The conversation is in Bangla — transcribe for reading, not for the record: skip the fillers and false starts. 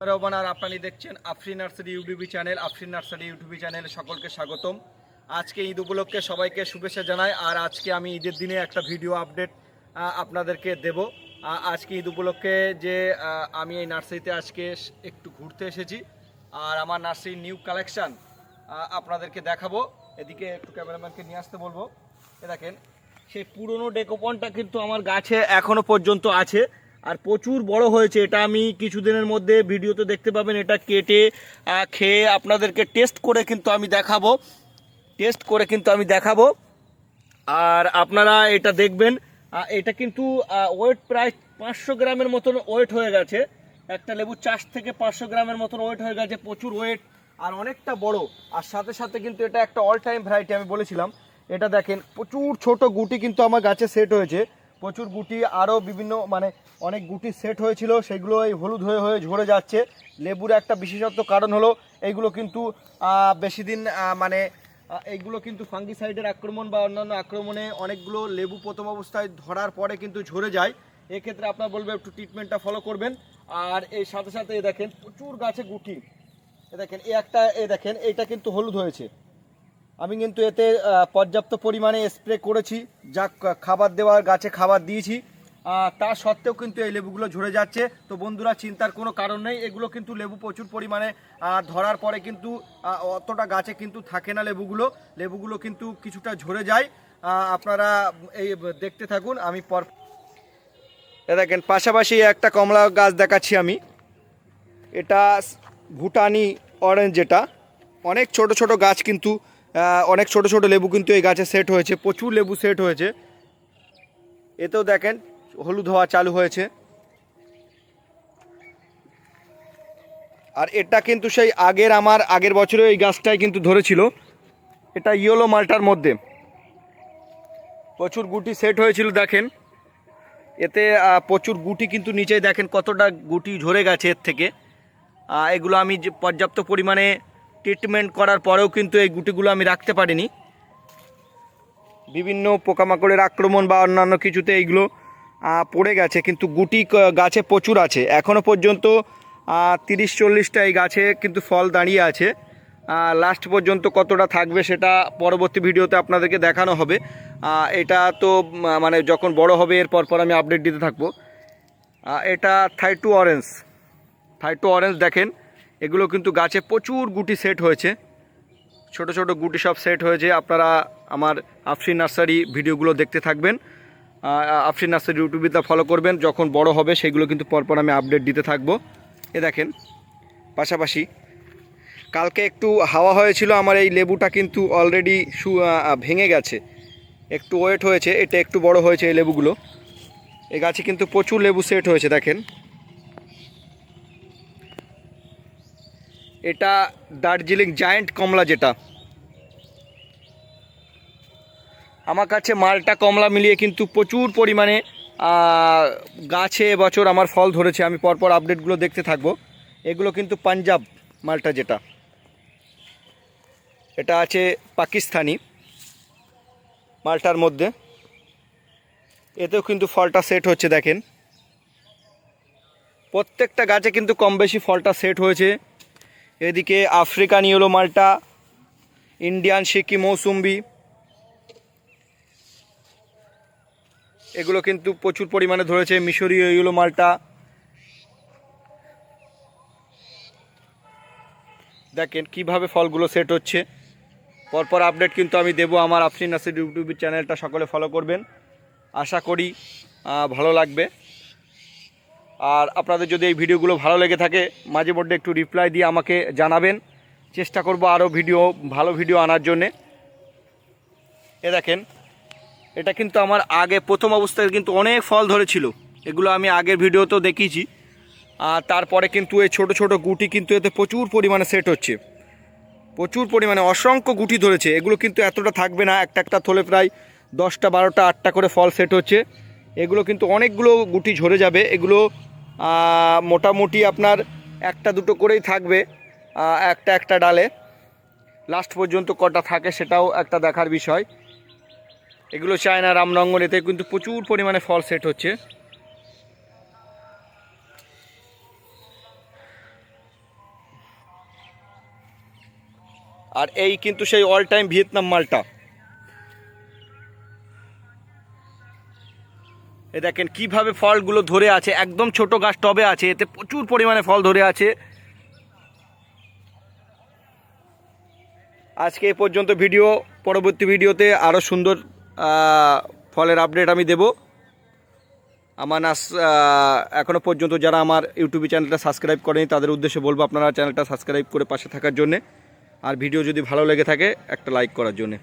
রহমান আর আপনারা দেখছেন Afrin nursery YouTube channel. Afrin nursery YouTube চ্যানেলে সকলকে স্বাগতম। আজকে ঈদ উপলক্ষে সবাইকে শুভেচ্ছা জানাই। আর আজকে আমি ঈদের দিনে একটা ভিডিও আপডেট আপনাদেরকে দেব। আজকে ঈদ উপলক্ষে যে আমি এই নার্সারিতে আজকে একটু ঘুরতে এসেছি আর আমার নার্সারির নিউ কালেকশান আপনাদেরকে দেখাবো। এদিকে একটু ক্যামেরাম্যানকে নিয়ে আসতে বলবো। দেখেন সেই পুরনো ডেকোপনটা কিন্তু আমার গাছে এখনো পর্যন্ত আছে আর প্রচুর বড় হয়েছে। এটা আমি কিছুদিনের মধ্যে ভিডিওতে দেখতে পাবেন। এটা কেটে খেয়ে আপনাদেরকে টেস্ট করে কিন্তু আমি দেখাবো আর আপনারা এটা দেখবেন। এটা কিন্তু ওয়েট প্রায় 500 গ্রামের মতন ওয়েট হয়ে গেছে। একটা লেবু 4 থেকে 500 গ্রামের মতন ওয়েট হয়ে গেছে, প্রচুর ওয়েট আর অনেকটা বড়। আর সাথে সাথে কিন্তু এটা একটা অল টাইম ভ্যারাইটি আমি বলেছিলাম। এটা দেখেন প্রচুর ছোট গুটি কিন্তু আমার গাছে সেট হয়েছে, প্রচুর গুটি। আরও বিভিন্ন অনেক গুটি সেট হয়েছিল, সেগুলো এই হলুদ হয়ে হয়ে ঝরে যাচ্ছে। লেবুর একটা বিশেষত্ব কারণ হলো এইগুলো কিন্তু বেশি দিন এইগুলো কিন্তু ফাঙ্গিসাইডের আক্রমণ বা অন্যান্য আক্রমণে অনেকগুলো লেবু প্রথম অবস্থায় ধরার পরে কিন্তু ঝরে যায়। এক্ষেত্রে আপনার বলবো একটু ট্রিটমেন্টটা ফলো করবেন। আর এর সাথে সাথে দেখেন প্রচুর গাছে গুটি। দেখেন দেখেন এটা কিন্তু হলুদ হয়েছে। আমি কিন্তু এতে পর্যাপ্ত পরিমাণে স্প্রে করেছি, যা খাবার দেওয়ার গাছে খাবার দিয়েছি। তা সত্ত্বেও কিন্তু এই লেবুগুলো ঝরে যাচ্ছে। তো বন্ধুরা, চিন্তার কোনো কারণ নেই। এগুলো কিন্তু লেবু প্রচুর পরিমাণে ধরার পরে কিন্তু অতটা গাছে কিন্তু থাকে না। লেবুগুলো কিন্তু কিছুটা ঝরে যায়। আপনারা এই দেখতে থাকুন। আমি দেখেন পাশাপাশি একটা কমলা গাছ দেখাচ্ছি আমি। এটা ভুটানি অরেঞ্জ, যেটা অনেক ছোট ছোট গাছ কিন্তু অনেক ছোট ছোট লেবু কিন্তু এই গাছে সেট হয়েছে, প্রচুর লেবু সেট হয়েছে। এতেও দেখেন হলুদ হওয়া চালু হয়েছে। আর এটা কিন্তু সেই আমার আগের বছরে এই গাছটাই কিন্তু ধরেছিল। এটা ইয়েলো মালটার মধ্যে প্রচুর গুটি সেট হয়েছিল। দেখেন এতে প্রচুর গুটি কিন্তু নিচে দেখেন কতটা গুটি ঝরে গেছে এর থেকে। এগুলো আমি যে পর্যাপ্ত পরিমাণে ট্রিটমেন্ট করার পরেও কিন্তু এই গুটিগুলো আমি রাখতে পারিনি। বিভিন্ন পোকামাকড়ের আক্রমণ বা অন্যান্য কিছুতে এইগুলো পড়ে গেছে, কিন্তু গুটি গাছে প্রচুর আছে। এখনও পর্যন্ত 30-40টা এই গাছে কিন্তু ফল দাঁড়িয়ে আছে। লাস্ট পর্যন্ত কতটা থাকবে সেটা পরবর্তী ভিডিওতে আপনাদেরকে দেখানো হবে। এটা তো যখন বড় হবে এরপর আমি আপডেট দিতে থাকবো। এটা থাইটু অরেঞ্জ দেখেন, এগুলো কিন্তু গাছে প্রচুর গুটি সেট হয়েছে, ছোট ছোট গুটি সব সেট হয়েছে। আপনারা আমার আফরিন নার্সারি ভিডিওগুলো দেখতে থাকবেন, আফরিন নার্সারি ইউটিউবটা ফলো করবেন। যখন বড় হবে সেগুলো কিন্তু পরপর আমি আপডেট দিতে থাকবো। দেখেন পাশাপাশি কালকে একটু হাওয়া হয়েছিল, আমার এই লেবুটা কিন্তু অলরেডি ভেঙে গেছে, একটু ওয়েট হয়েছে। এটা একটু বড় হয়েছে এই লেবুগুলো। এই গাছে কিন্তু প্রচুর লেবু সেট হয়েছে। দেখেন এটা দার্জিলিং জায়েন্ট কমলা, যেটা আমার কাছে মালটা কমলা মিলিয়ে কিন্তু প্রচুর পরিমাণে গাছে এবছর আমার ফল ধরেছে। আমি পরপর আপডেটগুলো দেখতে থাকবো। এগুলো কিন্তু পাঞ্জাব মালটা, যেটা এটা আছে পাকিস্তানি মালটার মধ্যে। এতেও কিন্তু ফলটা সেট হচ্ছে। দেখেন প্রত্যেকটা গাছে কিন্তু কম বেশি ফলটা সেট হয়েছে। এদিকে আফ্রিকান ইয়েলো মালটা, ইন্ডিয়ান সিকি মৌসুম্বি, এগুলো কিন্তু প্রচুর পরিমাণে ধরেছে। মিশরীয় ইয়েলো মালটা দেখেন কিভাবে ফলগুলো সেট হচ্ছে। পরপর আপডেট কিন্তু আমি দেবো। আমার আফরিন নার্সারি ইউটিউব চ্যানেলটা সকলে ফলো করবেন, আশা করি ভালো লাগবে। আর আপনাদের যদি এই ভিডিওগুলো ভালো লেগে থাকে মাঝে মধ্যে একটু রিপ্লাই দিয়ে আমাকে জানাবেন, চেষ্টা করব আরও ভালো ভিডিও আনার জন্যে। দেখেন এটা কিন্তু আমার আগে প্রথম অবস্থায় কিন্তু অনেক ফল ধরেছিল, এগুলো আমি আগের ভিডিওতেও দেখিয়েছি। আর তারপরে কিন্তু এই ছোট ছোট গুটি কিন্তু এতে প্রচুর পরিমাণে সেট হচ্ছে, প্রচুর পরিমাণে অসংখ্য গুটি ধরেছে। এগুলো কিন্তু এতটা থাকবে না, একটা থলে প্রায় 10টা 12টা 8টা করে ফল সেট হচ্ছে। এগুলো কিন্তু অনেকগুলো গুটি ঝরে যাবে। এগুলো মোটামুটি আপনার একটা দুটো করেই থাকবে একটা ডালে। লাস্ট পর্যন্ত কটা থাকে সেটাও একটা দেখার বিষয়। এগুলো চায়না রামনঙ্গন, এতে কিন্তু প্রচুর পরিমাণে ফল সেট হচ্ছে। আর এই কিন্তু সেই অল টাইম ভিয়েতনাম মালটা। এ দেখেন কিভাবে ফলগুলো ধরে আছে, একদম ছোট গাছ টবে আছে, এতে প্রচুর পরিমাণে ফল ধরে আছে। আজকে এ পর্যন্ত ভিডিও, পরবর্তী ভিডিওতে আরও সুন্দর ফলের আপডেট আমি দেব। আমার এখনও পর্যন্ত যারা আমার ইউটিউব চ্যানেলটা সাবস্ক্রাইব করেনি তাদের উদ্দেশ্যে বলবো আপনারা চ্যানেলটা সাবস্ক্রাইব করে পাশে থাকার জন্যে, আর ভিডিও যদি ভালো লেগে থাকে একটা লাইক করার জন্যে।